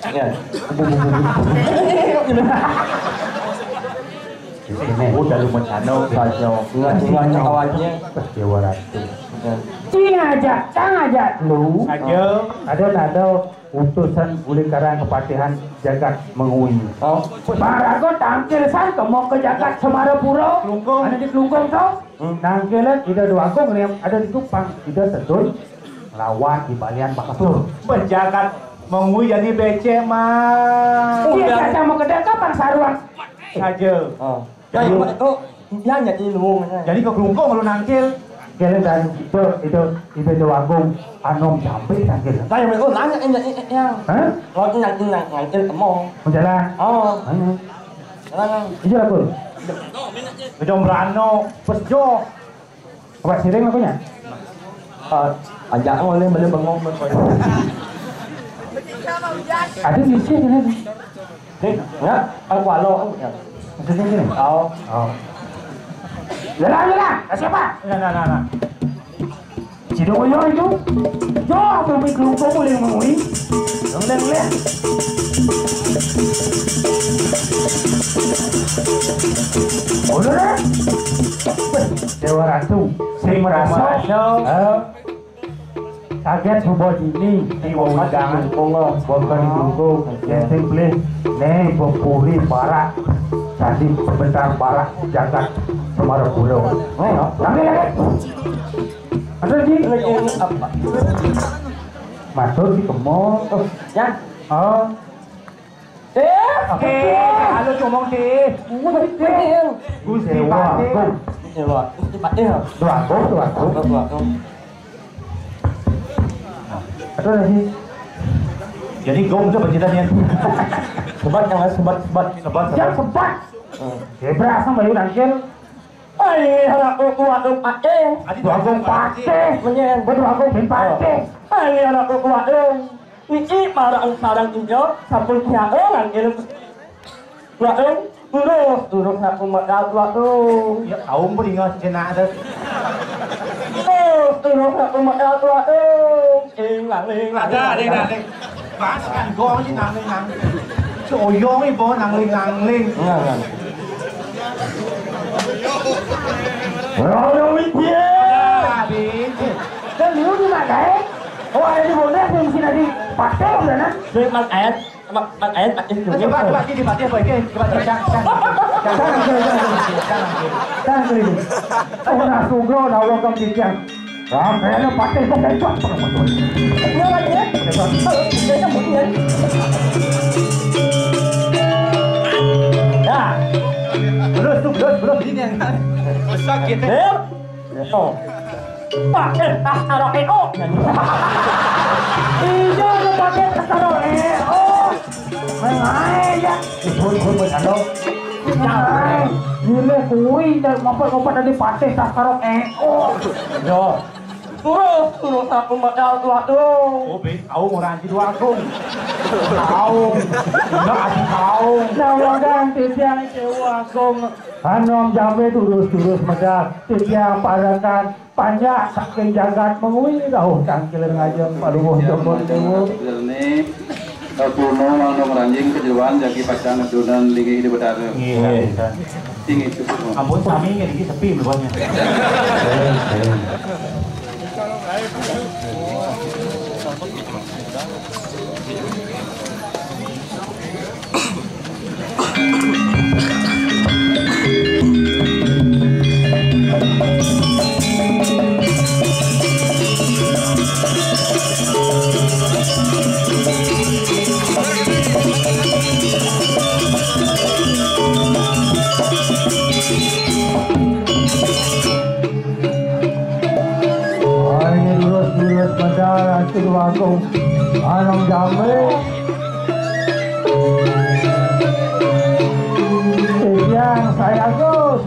Ya. Ini udah lu mencano saja. Enggak kawannya. Dewa Ratu. Cang aja lu. Ada utusan Buli Karang Kepatihan Jagat Mengui. Oh, Parago tangkil san mau ke Jagat Semarapura. Ada di Klungkung toh. Nangkelan tidak doagung ada di Tupang, tidak sedul lawan di Balian Bakatur. Penjagat Mengui jadi BC mah. Iya kata mau ke kapan saruang. Saja. oh. Jadi itu yang jadi lu. Jadi ke Klungkung lu nangkil. Kalian dan itu doagung anom sampai nangkil. Kayak mereka nanya yang. Hah? Kalau nangkil kemong. Menjalan. Oh, Ayo. jangan. Iya aku. Kejombrano, pesjo. Apa siring aku nya? Ajak ngoleh beli bengong Ada di sini kan? Nih, ya, aku alo. Maksudnya gini. Oh, Yalah, siapa? Nah. Cidoyo itu. Yo, aku di Klungkung boleh ngomongin. Leng. Udah. Dewa Ratu. Sing merasa. Kaget subuh ini di undangan Allah bukan didukung yang simply nih Bopuri Barat tadi sebentar Barat Jagat Semarapura Lagi. ada di ini apa? masuk di kemol Ya. oh Oke, halo ngomong sih. Gusti Pati. Ini loh, ini Pak ya. dua ada lagi Jadi gong tuh pencetannya. Sebat yang sebat. Jangan sempat. Zebra sama yuk nangkil Anak kuat Pak. Dua gong Pati. Menyen. betul aku pempate Anak kuat. Niki marang ijo sampun kiae nangkil. Turun aku modal tuh. Ya kaum beringat cina ada. Turun aku modal tuh. Ling. Ada. Bahaskan gong sih nang. Coyong ibu nangling. Enggak. Orang India. Habis. Dan lu di mana? Oh, ada di mana? Di sini di pasar udah nah. Jadi Mas Ayat pakai dunia. Coba di Pati apa ini? Coba jangan. kan ini oh nah sugro nah Allah kam dikang kayaknya pakai cok Iya lagi ya. Kayaknya mungkin. Ya. Belum ini yang sakit. Oh. Pakai tas taruh EO. Iya, lu pakai taruh oh. Mengai ya. pun ano Jangan. Gila kuwi ngompet tadi pasir tas karo oh. Yo. Turun aku modal tuh. Oh, kau mau ranci dua gong. Kau. Enggak ada kau. Nah, ganti siang cewa gong. anom jambe turus medak tiang padakan panjang saking jagat mengui dah tangkil ngajeng paduh jombon dewo Ini kuno manung ranjing kejeruan jagi pacang adunan ligi hidup betara. Iya. Tinggi cukup. Ampun kami ini sepi belumnya. lurus medal Sidoarjo anom jambe yang saya go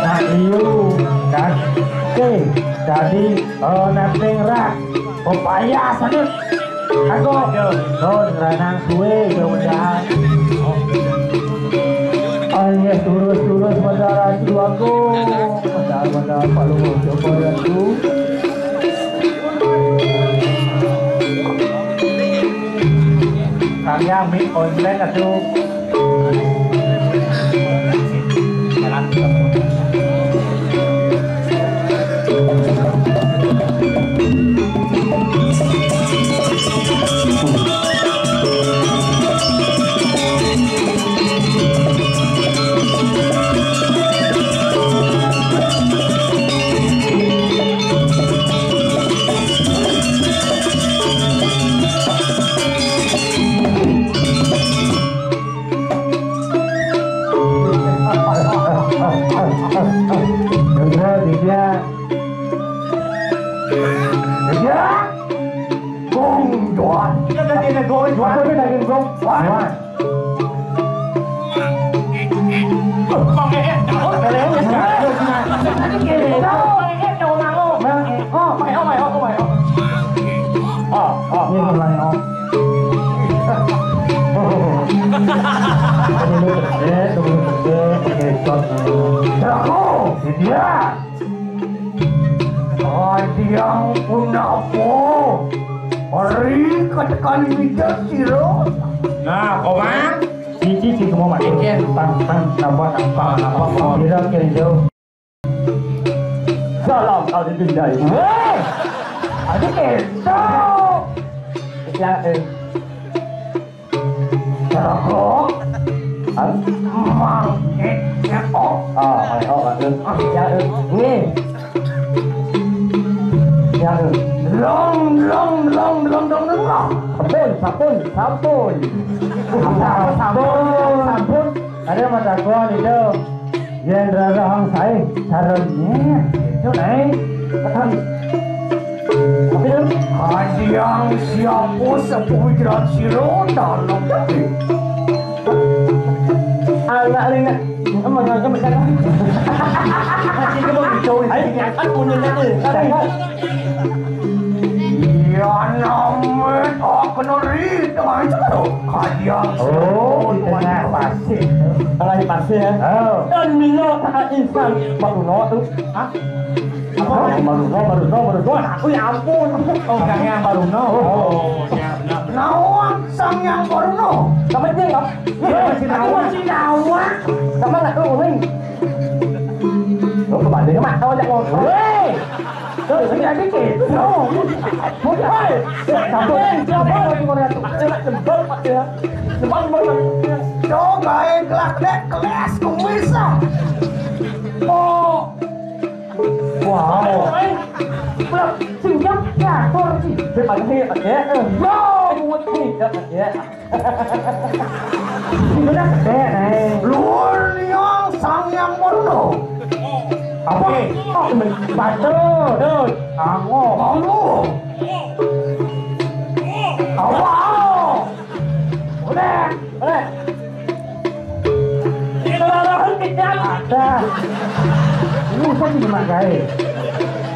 nah iyo dan jadi nemping rak pepaya sadut aku don ranang suwe mudah-mudahan Agung. Padahal Pak Luhur coba lihat dulu. Kaya mie online aduh. Jalan yang punapo hari katakan bijak siro. Nah, komang cici semua mak tang nampak kira jauh. Salam kali bindai. Weh, ada itu. Ya, Rokok. Mang ya oh. Ya ini. Ya long. Sabun. Ada mata gua itu. Yang rada hang sai, caranya itu naik. Katan. Tapi yang siapa sepujian siro dalam tapi. Anak ringan. Mà ngồi cho mình xem cái cái bông trôi thấy nhạc anh muốn nhìn lên đi ya namanya aku nori dengan itu kaya oh di tengah pasir kalau di pasir ya dan milo tak insan baru tuh hah baru aku ya ampun oh yang baru oh ya benar nawang sang yang baru kamu ini nggak masih nawang kamu nggak tahu nih lo kembali ke mak kau jangan ngomong tôi sẽ ra cái kịp nó muốn ơi sampai siapa lagi mau lihat jempol pak ya jempol coba kelas bisa oh wow belum siap ya korsi berbagai ya yo buat nih ya ini udah gede nih luar yang sang yang mono apa? Oh, baca, dud. Kamu. Awal. Udah. Kalau kejam ada. Ini saya tidak pakai.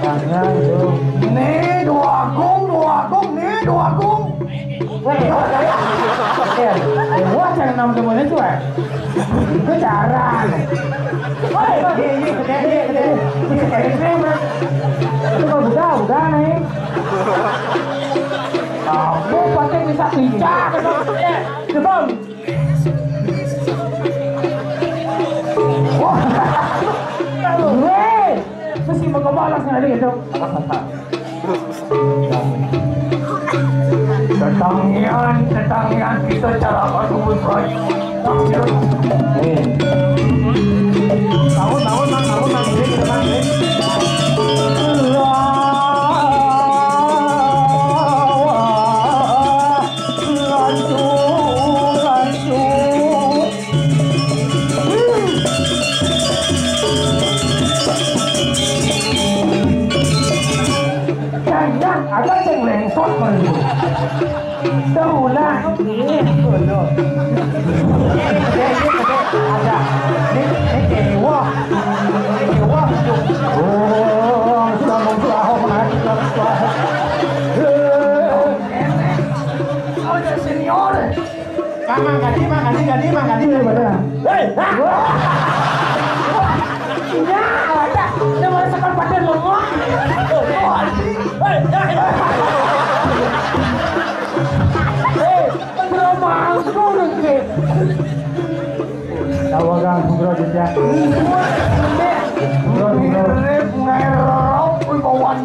Jangan itu. Nih dua gung. Wah, jangan nama semuanya cuy. Itu cara. Itu kalau udah nih. Kamu pasti bisa bijak. Cepat. Weh, mesti mau kemana sekali gitu. Tetangian kita cara bertemu baik. Tahun ini kita balik. Jangan ada yang lengsot baru. Tahu lah. Ada. Ini dewa. Oh, sudah mengahok nanti oh, ya senior. Ganti. Hei, Ya, ada. Dia mau sekal pada lemah. Mangku nanti. Tawagan Bro Jejak. Mirip ngerok bawan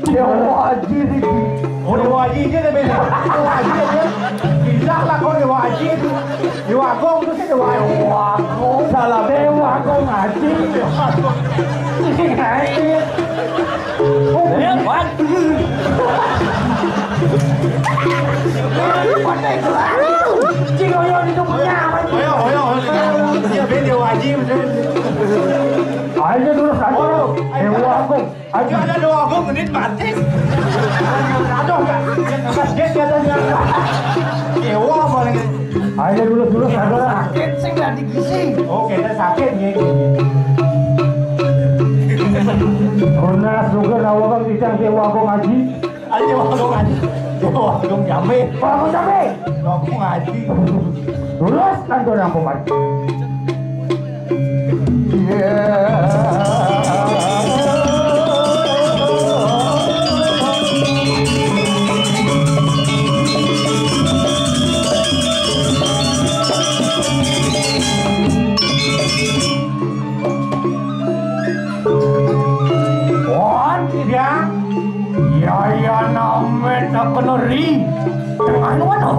Dewa Haji ini. Oh, Dewa Haji aja deh beda. Dewa Haji aja. Bisa lah kau Dewa Haji itu. Dewa Agung itu sih Dewa Haji. Dewa Agung. Salah Dewa Agung Haji. Haji. Wan. Pandai kelar. Cigoyo di tubuhnya. Oh, dia beda Dewa Haji. Ayo dulu satu. Dewa Agung. Ayo ada Dewa Agung menit mati. Aduh, dia katanya. Dewa boleh. Ayo dulu satu. Sakit sih nggak digising. Oke, kita sakit nih. Karena juga Tawagan Jejak Dewa Agung Haji. Ada Dewa Agung Haji. Dewa Agung Jambe. Agung Jambe. Dewa Agung Haji. Lulus kantor yang pemain. Ya namet apa neri dengan mana?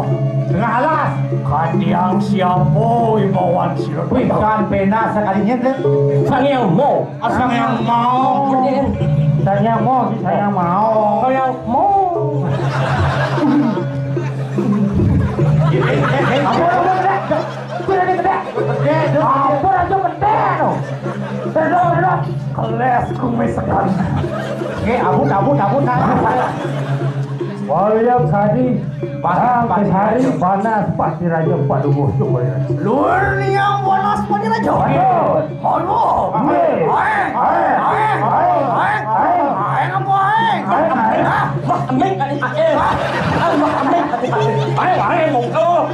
Tengah alas. Kadiang siapa ibawan sirot? Kan pena sekalinya deh. Sang yang mau. Asal yang mau. Saya mau. Kau yang mau. Apa aja gede no? Terus keles kumis sekali. Oke, abut nah. Waliam Sadi. Sampai hari panas pasti Raja Padugo. Luar ni yang panas pada raja. Halo. Ambil kali pakai. Ambil kali pakai. Ayo mau kau.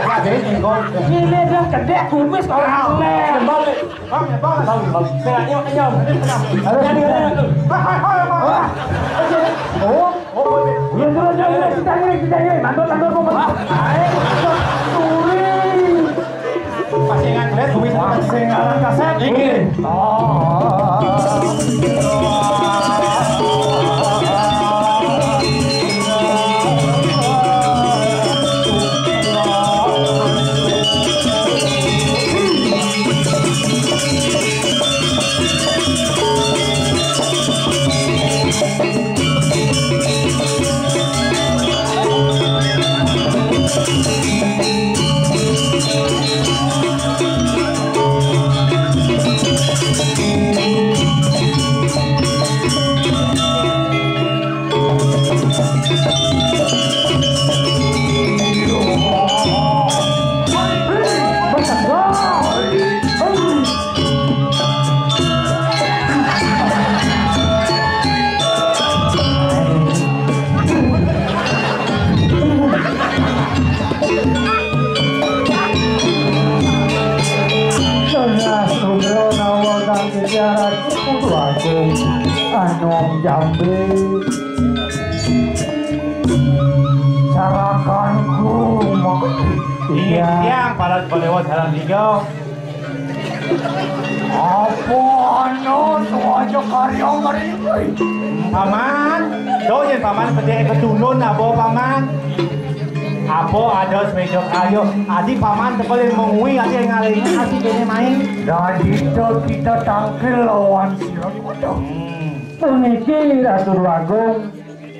Ada ini kau. Ini dia kedek kumis orang leh. Balik. Balik. Tengahnya kenyam. Jadi Pasingan lihat kumis Pasingan kaset. Anom Jambe carakanku Iya, yang pada lewat jalan tiga. apa anu tuaja karya mereka Paman, doyan paman pedek ketunun abo paman. Apa ada sepeda kayu, adik paman terpaling mengui adik yang ngalinya kasih kene main. dan itu kita tangkil lawan sirot waduh Puniki Ratu Agung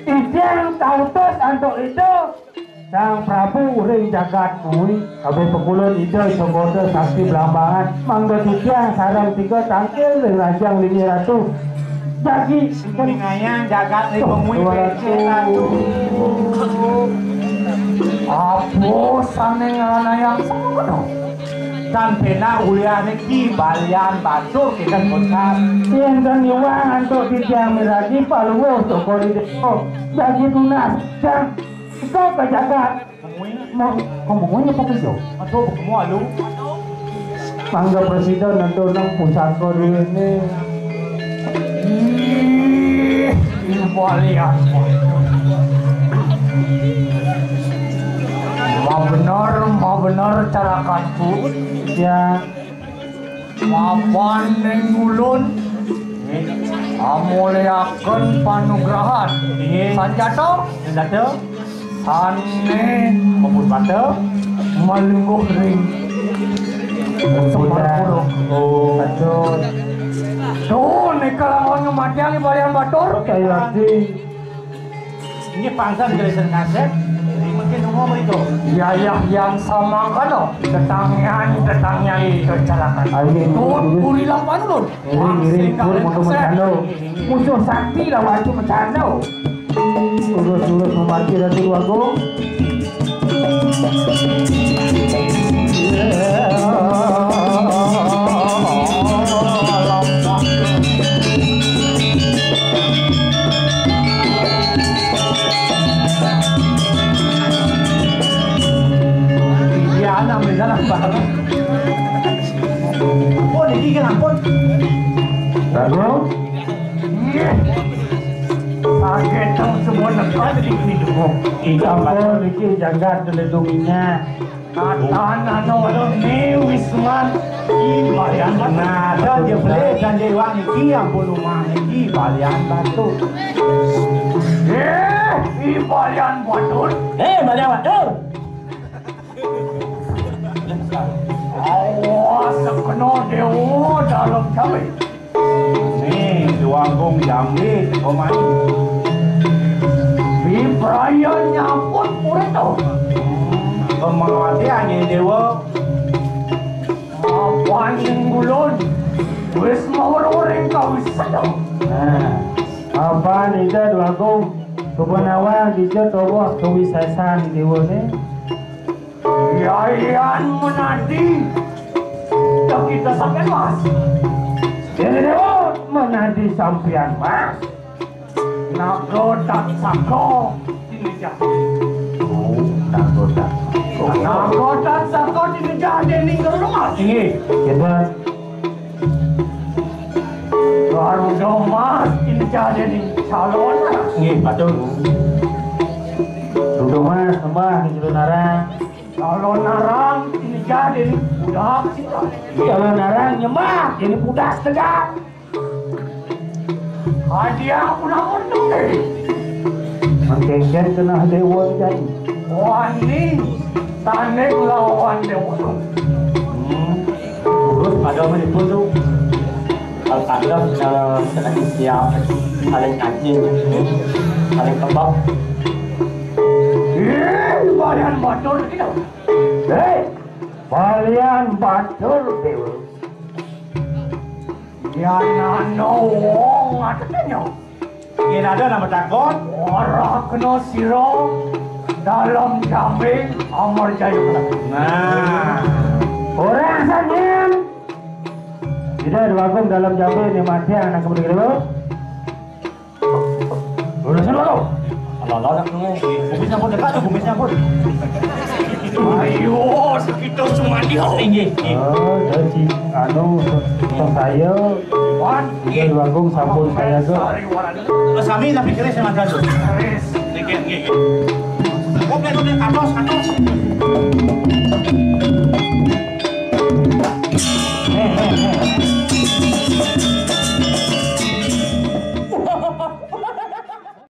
Ijeng tautus antuk itu Sang Prabu ring jagat kuwi kabeh pekulun ide sembodo sakti belambangan mangga titiang sareng tiga tangkil ring rajang lingi ratu jagi Kuningayan jagat nih mengui apa saneng ana yang sama Kan pena uliane ki balian batu kita kosan. yen kan niwang antuk titiang miragi paluwo toko di depo jagi tunas jang iko ke jagat Mau ngomongnya apa sih? Aduh, semua lu. Mangga presiden nanti nang pusat kode ini. Ini walian. Mau benar cara kanku. Ya, Mapan ning ulun. Amuliakeun panugrahan. Sanjata Senjata, sane maupun bata. malungguh ring. sudah. Oh, Betul. Tuh, nih kalau mau matiang di balian batur. Kayak lagi. ini pangsa jelasan kaset. Jadi mungkin semua itu. Ya yang sama kan lo. Tetangnya kecelakaan. Ayo Tuh, puri lapan lo. Ngiring pur mau mencano. Musuh sakti lah wajib mencano. Urus memati Ratu Agung. Iya, anak bisa nambah. Ampun, ini kan ampun. Agung. Sakit semua negara di sini dulu. Ampun, iki jangan dilindunginya. Tanah nolong ni Wisman. Balian Nah, ada dia beli dan dia uang ini ampun rumah ini balian batu. Balian batur. Balian batur. Awas kena dewa dalam cabai. Nih, Duanggung Jambi, Komai. Brian nyambut pura tu. Pemawati hanya dewa. Apaan yang gulun? Wis mau orang kau sedang. Nah, apa nih Dua Agung? Kebenawan dia toboh kewisasan di dewa ni. Yayan menadi. Tak kita sampai mas. Jadi dewa menadi sampian mas. Nak rodak sako. Ini jadi. Oh, tak rodak. Nak rodak sako ini jadi ninggal rumah. Tinggi. Kita Baru domas ini jadi nih calon. Tinggi, batu. duduk mas, sembah di Juru Narang. Kalau narang ini jadi nih budak kita. Kalau Narang nyembah, jadi pudas tegak. Hadiah pulang untuk Mengkengken kena dewa jadi. Wani tanek lawan dewa. Terus ada apa di tu? Kalau ada secara siap, paling anjing, paling kebab. Balian batur kita. Balian batur dewa. Ya nano wong atenya. Ini ada nama takut. Ora kena siro dalam jamin amar jaya. Nah, Orang sanyem. Tidak Dua Agung dalam jamin yang mati anak kemudian dulu. Urusan lo. Kalau nak ni, kumisnya pun dekat tu, kumisnya pun. Ayo, sekitar cuma dia. tinggi. Oh, jadi anu saya. Wan, Juga Dua Agung sampun saya ke. Sari warani. Kami lah pikirnya sama tu. Res. Sikit, sikit.